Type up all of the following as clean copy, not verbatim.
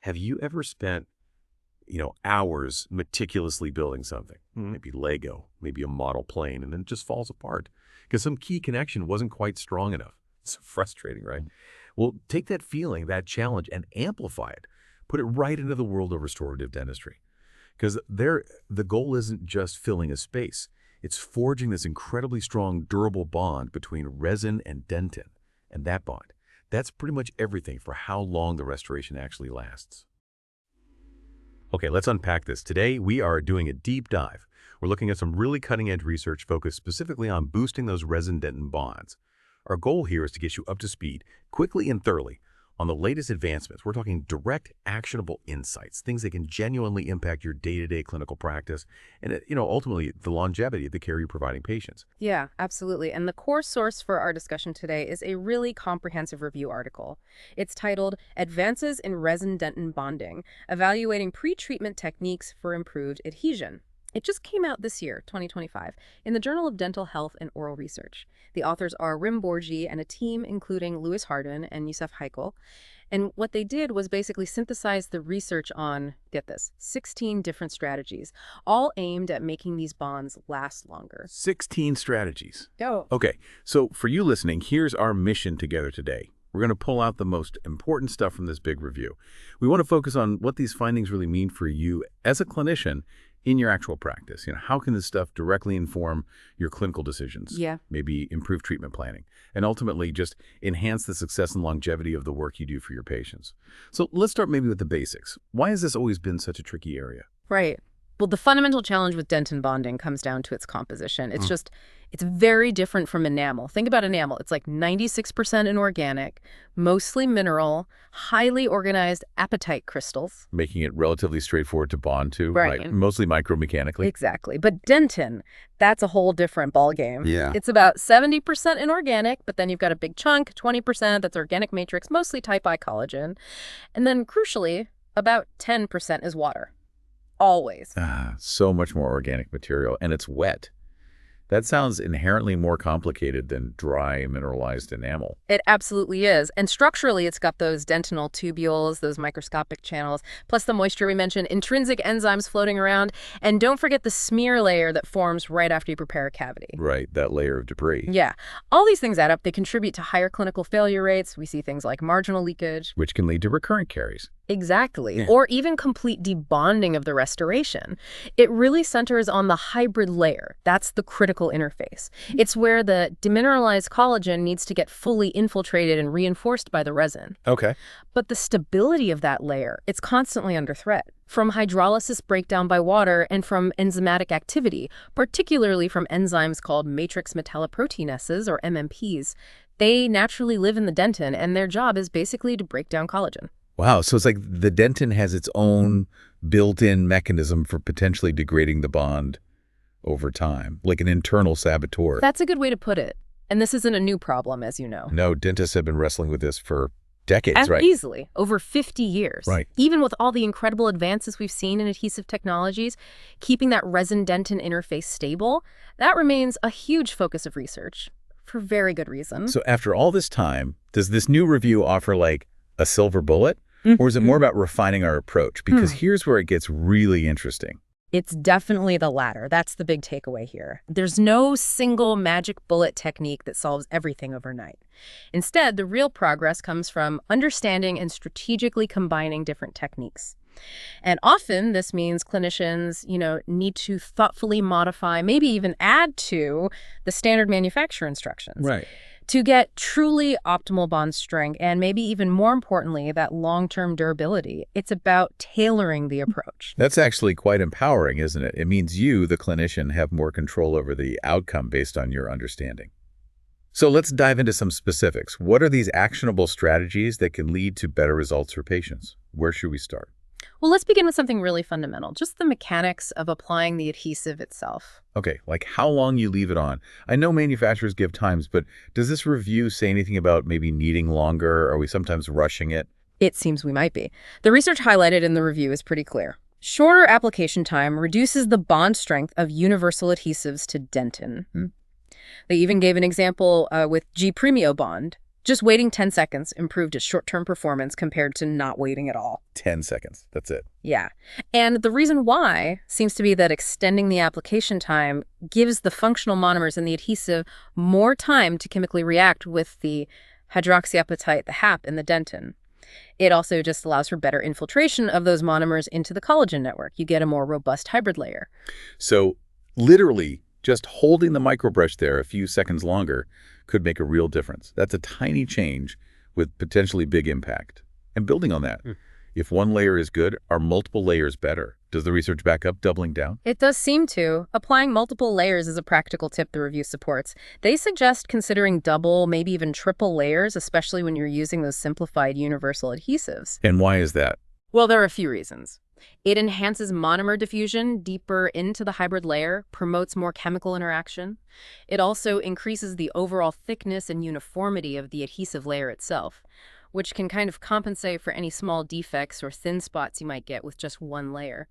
Have you ever spent, hours meticulously building something? Mhm. Maybe Lego, maybe a model plane, and then it just falls apart because some key connection wasn't quite strong enough. It's frustrating, right? Well, take that feeling, that challenge, and amplify it. Put it right into the world of restorative dentistry. Because the goal isn't just filling a space. It's forging this incredibly strong, durable bond between resin and dentin. And that bond, that's pretty much everything for how long the restoration actually lasts. Okay, let's unpack this. Today, we are doing a deep dive. We're looking at some really cutting-edge research focused specifically on boosting those resin-dentin bonds. Our goal here is to get you up to speed, quickly and thoroughly, on the latest advancements. We're talking direct, actionable insights, things that can genuinely impact your day-to-day clinical practice and, ultimately the longevity of the care you're providing patients. Yeah, absolutely. And the core source for our discussion today is a really comprehensive review article. It's titled Advances in Resin-Dentin Bonding, Evaluating Pre-Treatment Techniques for Improved Adhesion. It just came out this year, 2025, in the Journal of Dental Health and Oral Research. The authors are Rim Borgi and a team including Louis Hardin and Yusef Heikel. And what they did was basically synthesize the research on, get this, 16 different strategies, all aimed at making these bonds last longer. 16 strategies. Oh. Okay, so for you listening, here's our mission together today. We're going to pull out the most important stuff from this big review. We want to focus on what these findings really mean for you as a clinician in your actual practice. How can this stuff directly inform your clinical decisions? Yeah. Maybe improve treatment planning, and ultimately just enhance the success and longevity of the work you do for your patients. So let's start maybe with the basics. Why has this always been such a tricky area? Right. Well, the fundamental challenge with dentin bonding comes down to its composition. It's very different from enamel. Think about enamel. It's like 96% inorganic, mostly mineral, highly organized apatite crystals. Making it relatively straightforward to bond to, Right. Mostly micromechanically. Exactly. But dentin, that's a whole different ballgame. Yeah. It's about 70% inorganic, but then you've got a big chunk, 20% that's organic matrix, mostly type I collagen. And then crucially, about 10% is water. Always. So much more organic material, and it's wet. That sounds inherently more complicated than dry mineralized enamel. It absolutely is. And structurally, it's got those dentinal tubules, those microscopic channels, plus the moisture we mentioned, intrinsic enzymes floating around, and don't forget the smear layer that forms right after you prepare a cavity. Right, that layer of debris. Yeah. All these things add up. They contribute to higher clinical failure rates. We see things like marginal leakage. Which can lead to recurrent caries. Exactly. Yeah. Or even complete debonding of the restoration. It really centers on the hybrid layer. That's the critical interface. It's where the demineralized collagen needs to get fully infiltrated and reinforced by the resin. Okay. But the stability of that layer, it's constantly under threat. From hydrolysis breakdown by water and from enzymatic activity, particularly from enzymes called matrix metalloproteinases, or MMPs. They naturally live in the dentin, and their job is basically to break down collagen. Wow, so it's like the dentin has its own built-in mechanism for potentially degrading the bond over time, like an internal saboteur. That's a good way to put it. And this isn't a new problem, as you know. No, dentists have been wrestling with this for decades, And right? easily, over 50 years. Right. Even with all the incredible advances we've seen in adhesive technologies, keeping that resin-dentin interface stable, that remains a huge focus of research, for very good reason. So after all this time, does this new review offer like a silver bullet? Or is it more about refining our approach? Because here's where it gets really interesting. It's definitely the latter. That's the big takeaway here. There's no single magic bullet technique that solves everything overnight. Instead, the real progress comes from understanding and strategically combining different techniques. And often this means clinicians, need to thoughtfully modify, maybe even add to the standard manufacturer instructions. Right. To get truly optimal bond strength and maybe even more importantly, that long-term durability. It's about tailoring the approach. That's actually quite empowering, isn't it? It means you, the clinician, have more control over the outcome based on your understanding. So let's dive into some specifics. What are these actionable strategies that can lead to better results for patients? Where should we start? Well, let's begin with something really fundamental, just the mechanics of applying the adhesive itself. Okay, like how long you leave it on. I know manufacturers give times, but does this review say anything about maybe needing longer? Are we sometimes rushing it? It seems we might be. The research highlighted in the review is pretty clear. Shorter application time reduces the bond strength of universal adhesives to dentin. They even gave an example with G Premio Bond. Just waiting 10 seconds improved its short-term performance compared to not waiting at all. 10 seconds. That's it. Yeah. And the reason why seems to be that extending the application time gives the functional monomers in the adhesive more time to chemically react with the hydroxyapatite, the HAP, in the dentin. It also just allows for better infiltration of those monomers into the collagen network. You get a more robust hybrid layer. So literally, just holding the microbrush there a few seconds longer could make a real difference. That's a tiny change with potentially big impact. And building on that, if one layer is good, are multiple layers better? Does the research back up doubling down? It does seem to. Applying multiple layers is a practical tip the review supports. They suggest considering double, maybe even triple layers, especially when you're using those simplified universal adhesives. And why is that? Well, there are a few reasons. It enhances monomer diffusion deeper into the hybrid layer, promotes more chemical interaction. It also increases the overall thickness and uniformity of the adhesive layer itself, which can kind of compensate for any small defects or thin spots you might get with just one layer.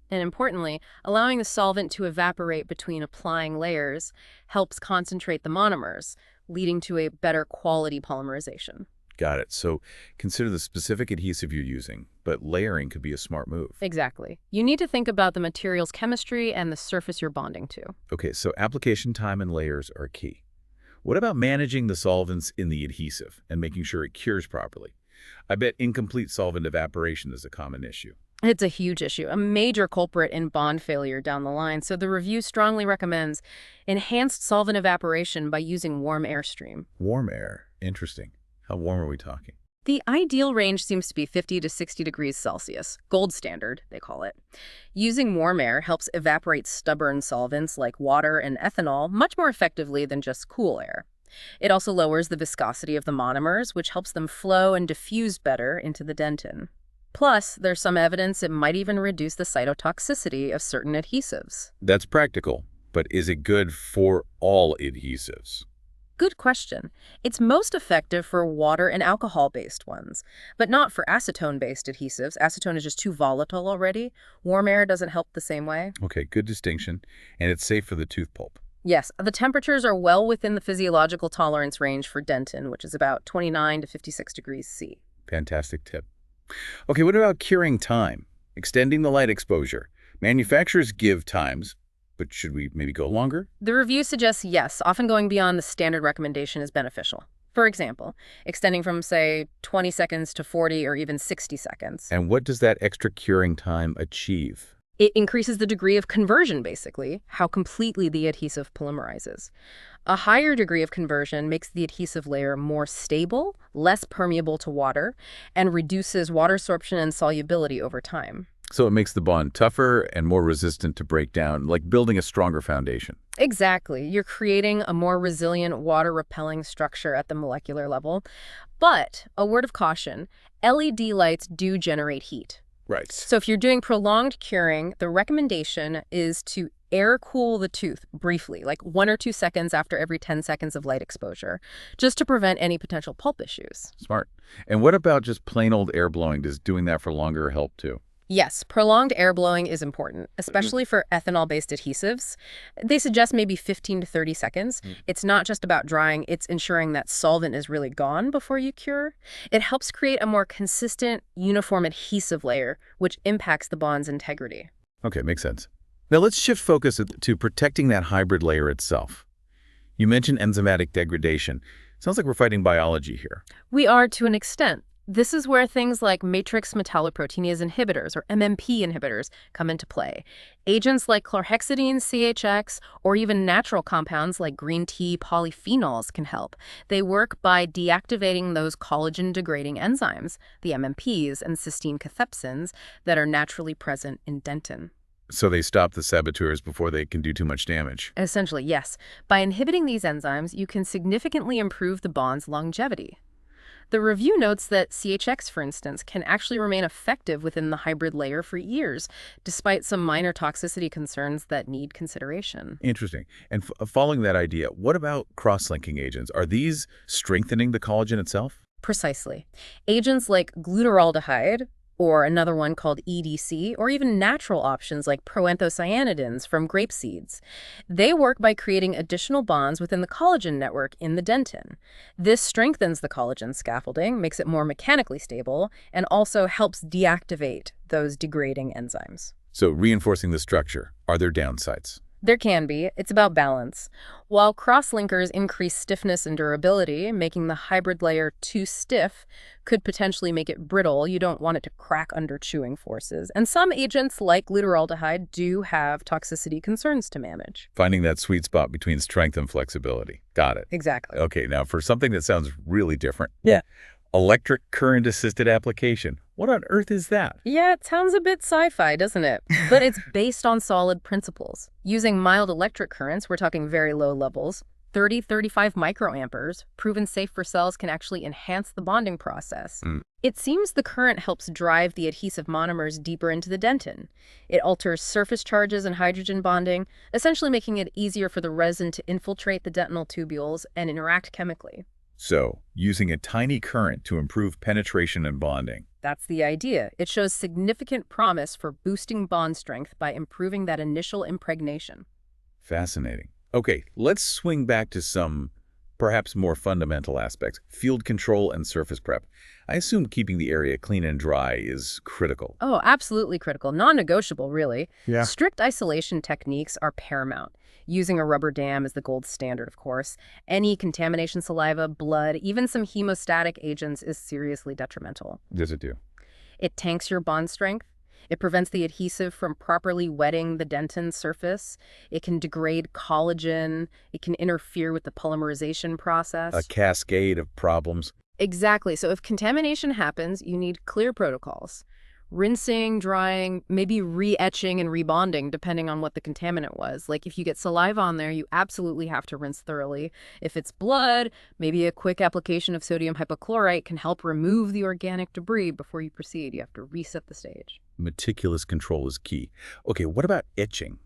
And importantly, allowing the solvent to evaporate between applying layers helps concentrate the monomers, leading to a better quality polymerization. Got it. So consider the specific adhesive you're using, but layering could be a smart move. Exactly. You need to think about the material's chemistry and the surface you're bonding to. Okay, so application time and layers are key. What about managing the solvents in the adhesive and making sure it cures properly? I bet incomplete solvent evaporation is a common issue. It's a huge issue, a major culprit in bond failure down the line, so the review strongly recommends enhanced solvent evaporation by using warm airstream. Warm air. Interesting. How warm are we talking? The ideal range seems to be 50 to 60 degrees Celsius, gold standard, they call it. Using warm air helps evaporate stubborn solvents like water and ethanol much more effectively than just cool air. It also lowers the viscosity of the monomers, which helps them flow and diffuse better into the dentin. Plus, there's some evidence it might even reduce the cytotoxicity of certain adhesives. That's practical, but is it good for all adhesives? Good question. It's most effective for water and alcohol-based ones, but not for acetone-based adhesives. Acetone is just too volatile already. Warm air doesn't help the same way. Okay, good distinction. And it's safe for the tooth pulp. Yes, the temperatures are well within the physiological tolerance range for dentin, which is about 29 to 56 degrees C. Fantastic tip. Okay, what about curing time? Extending the light exposure. Manufacturers give times, but should we maybe go longer? The review suggests yes, often going beyond the standard recommendation is beneficial. For example, extending from, say, 20 seconds to 40 or even 60 seconds. And what does that extra curing time achieve? It increases the degree of conversion, basically, how completely the adhesive polymerizes. A higher degree of conversion makes the adhesive layer more stable, less permeable to water, and reduces water absorption and solubility over time. So it makes the bond tougher and more resistant to break down, like building a stronger foundation. Exactly. You're creating a more resilient, water-repelling structure at the molecular level. But, a word of caution, LED lights do generate heat. Right. So if you're doing prolonged curing, the recommendation is to air cool the tooth briefly, like 1 or 2 seconds after every 10 seconds of light exposure, just to prevent any potential pulp issues. Smart. And what about just plain old air blowing? Does doing that for longer help too? Yes, prolonged air blowing is important, especially for ethanol-based adhesives. They suggest maybe 15 to 30 seconds. It's not just about drying, it's ensuring that solvent is really gone before you cure. It helps create a more consistent, uniform adhesive layer, which impacts the bond's integrity. Okay, makes sense. Now let's shift focus to protecting that hybrid layer itself. You mentioned enzymatic degradation. Sounds like we're fighting biology here. We are to an extent. This is where things like matrix metalloproteinase inhibitors, or MMP inhibitors, come into play. Agents like chlorhexidine, CHX, or even natural compounds like green tea polyphenols can help. They work by deactivating those collagen-degrading enzymes, the MMPs and cysteine cathepsins, that are naturally present in dentin. So they stop the saboteurs before they can do too much damage. Essentially, yes. By inhibiting these enzymes, you can significantly improve the bond's longevity. The review notes that CHX, for instance, can actually remain effective within the hybrid layer for years, despite some minor toxicity concerns that need consideration. Interesting. And following that idea, what about cross-linking agents? Are these strengthening the collagen itself? Precisely. Agents like glutaraldehyde, or another one called EDC, or even natural options like proanthocyanidins from grape seeds. They work by creating additional bonds within the collagen network in the dentin. This strengthens the collagen scaffolding, makes it more mechanically stable, and also helps deactivate those degrading enzymes. So reinforcing the structure, are there downsides? There can be. It's about balance. While cross-linkers increase stiffness and durability, making the hybrid layer too stiff could potentially make it brittle. You don't want it to crack under chewing forces. And some agents, like glutaraldehyde, do have toxicity concerns to manage. Finding that sweet spot between strength and flexibility. Got it. Exactly. Okay, now for something that sounds really different. Yeah. Electric current-assisted application. What on earth is that? Yeah, it sounds a bit sci-fi, doesn't it? But it's based on solid principles. Using mild electric currents, we're talking very low levels, 30-35 microamperes, proven safe for cells, can actually enhance the bonding process. It seems the current helps drive the adhesive monomers deeper into the dentin. It alters surface charges and hydrogen bonding, essentially making it easier for the resin to infiltrate the dentinal tubules and interact chemically. So, using a tiny current to improve penetration and bonding. That's the idea. It shows significant promise for boosting bond strength by improving that initial impregnation. Fascinating. Okay, let's swing back to some perhaps more fundamental aspects. Field control and surface prep. I assume keeping the area clean and dry is critical. Oh, absolutely critical. Non-negotiable, really. Yeah. Strict isolation techniques are paramount. Using a rubber dam is the gold standard, of course. Any contamination, saliva, blood, even some hemostatic agents is seriously detrimental. Does it do? It tanks your bond strength. It prevents the adhesive from properly wetting the dentin surface. It can degrade collagen. It can interfere with the polymerization process. A cascade of problems. Exactly. So if contamination happens, you need clear protocols. Rinsing, drying, maybe re-etching and rebonding, depending on what the contaminant was. Like if you get saliva on there, you absolutely have to rinse thoroughly. If it's blood, maybe a quick application of sodium hypochlorite can help remove the organic debris before you proceed. You have to reset the stage. Meticulous control is key. Okay, what about etching?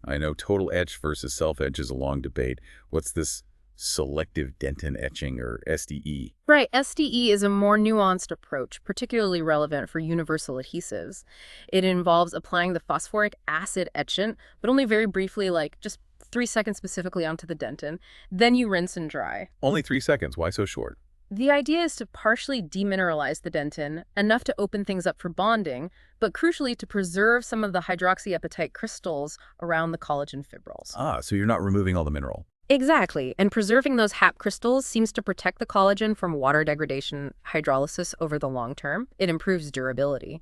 I know total etch versus self-etch is a long debate. What's this selective dentin etching, or SDE? Right, SDE is a more nuanced approach, particularly relevant for universal adhesives. It involves applying the phosphoric acid etchant, but only very briefly, like just 3 seconds specifically onto the dentin. Then you rinse and dry. Only 3 seconds. Why so short? The idea is to partially demineralize the dentin, enough to open things up for bonding, but crucially to preserve some of the hydroxyapatite crystals around the collagen fibrils. Ah, so you're not removing all the mineral. Exactly, and preserving those HAP crystals seems to protect the collagen from water degradation hydrolysis over the long term. It improves durability.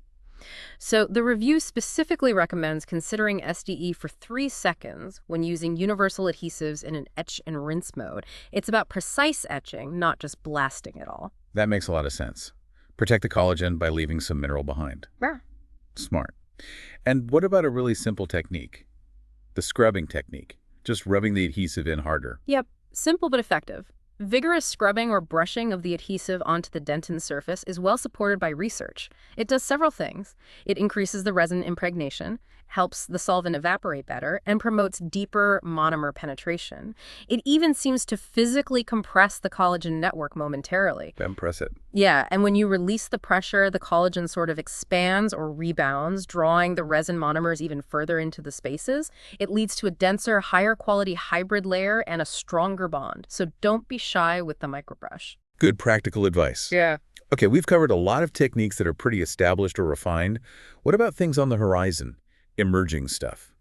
So the review specifically recommends considering SDE for 3 seconds when using universal adhesives in an etch and rinse mode. It's about precise etching, not just blasting it all. That makes a lot of sense. Protect the collagen by leaving some mineral behind. Yeah. Smart. And what about a really simple technique? The scrubbing technique. Just rubbing the adhesive in harder. Yep, simple but effective. Vigorous scrubbing or brushing of the adhesive onto the dentin surface is well supported by research. It does several things. It increases the resin impregnation, helps the solvent evaporate better, and promotes deeper monomer penetration. It even seems to physically compress the collagen network momentarily. Then press it. Yeah, and when you release the pressure, the collagen sort of expands or rebounds, drawing the resin monomers even further into the spaces. It leads to a denser, higher quality hybrid layer and a stronger bond. So don't be shy with the microbrush. Good practical advice. Yeah. Okay, we've covered a lot of techniques that are pretty established or refined. What about things on the horizon? Emerging stuff.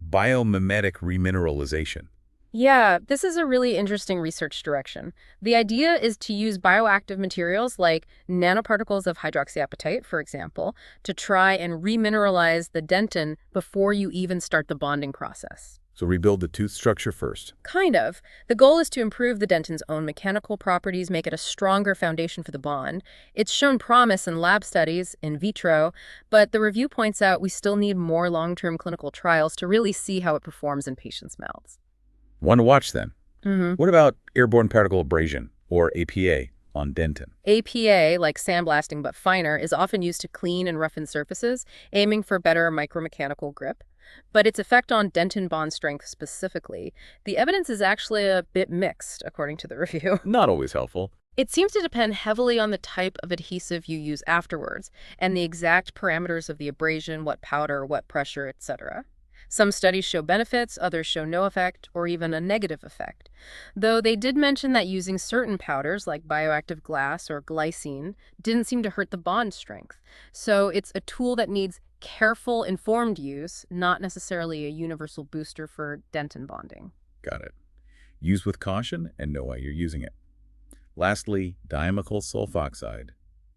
Biomimetic remineralization. Yeah, this is a really interesting research direction. The idea is to use bioactive materials like nanoparticles of hydroxyapatite, for example, to try and remineralize the dentin before you even start the bonding process. So rebuild the tooth structure first. Kind of. The goal is to improve the dentin's own mechanical properties, make it a stronger foundation for the bond. It's shown promise in lab studies, in vitro, but the review points out we still need more long-term clinical trials to really see how it performs in patients' mouths. One to watch then. Mm-hmm. What about airborne particle abrasion, or APA, on dentin? APA, like sandblasting but finer, is often used to clean and roughen surfaces, aiming for better micromechanical grip. But its effect on dentin bond strength specifically, the evidence is actually a bit mixed, according to the review. Not always helpful. It seems to depend heavily on the type of adhesive you use afterwards and the exact parameters of the abrasion, what powder, what pressure, etc. Some studies show benefits, others show no effect, or even a negative effect. Though they did mention that using certain powders like bioactive glass or glycine didn't seem to hurt the bond strength. So it's a tool that needs careful, informed use, not necessarily a universal booster for dentin bonding. Got it. Use with caution and know why you're using it. Lastly, dimethyl sulfoxide,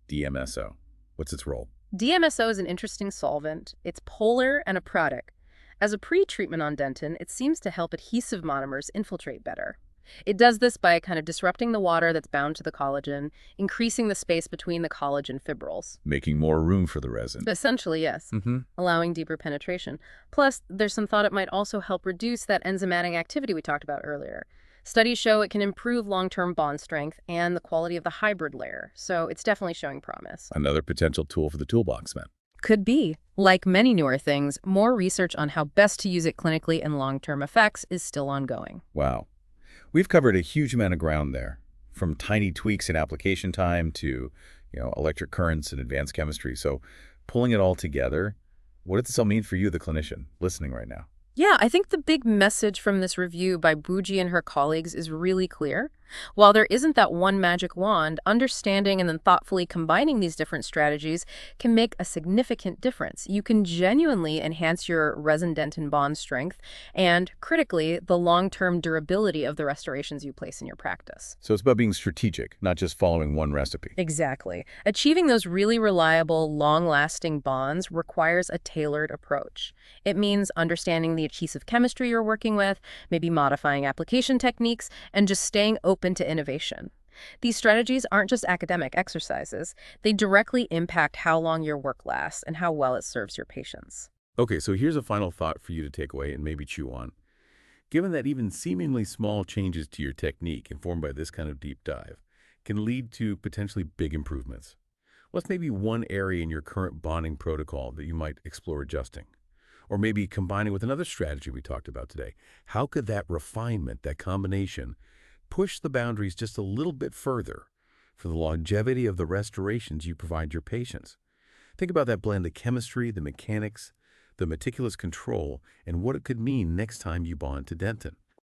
DMSO. What's its role? DMSO is an interesting solvent. It's polar and aprotic. As a pre-treatment on dentin, it seems to help adhesive monomers infiltrate better. It does this by kind of disrupting the water that's bound to the collagen, increasing the space between the collagen fibrils. Making more room for the resin. Essentially, yes, allowing deeper penetration. Plus, there's some thought it might also help reduce that enzymatic activity we talked about earlier. Studies show it can improve long-term bond strength and the quality of the hybrid layer, so it's definitely showing promise. Another potential tool for the toolbox, man. Could be. Like many newer things, more research on how best to use it clinically and long-term effects is still ongoing. Wow. We've covered a huge amount of ground there, from tiny tweaks in application time to, electric currents and advanced chemistry. So pulling it all together, what does this all mean for you, the clinician, listening right now? Yeah, I think the big message from this review by Bougie and her colleagues is really clear. While there isn't that one magic wand, understanding and then thoughtfully combining these different strategies can make a significant difference. You can genuinely enhance your resin-dentin bond strength and, critically, the long-term durability of the restorations you place in your practice. So it's about being strategic, not just following one recipe. Exactly. Achieving those really reliable, long-lasting bonds requires a tailored approach. It means understanding the adhesive chemistry you're working with, maybe modifying application techniques, and just staying open to innovation. These strategies aren't just academic exercises. They directly impact how long your work lasts and how well it serves your patients. Okay, so here's a final thought for you to take away and maybe chew on. Given that even seemingly small changes to your technique informed by this kind of deep dive can lead to potentially big improvements, what's maybe one area in your current bonding protocol that you might explore adjusting? Or maybe combining with another strategy we talked about today. How could that refinement, that combination, push the boundaries just a little bit further for the longevity of the restorations you provide your patients? Think about that blend of chemistry, the mechanics, the meticulous control, and what it could mean next time you bond to dentin.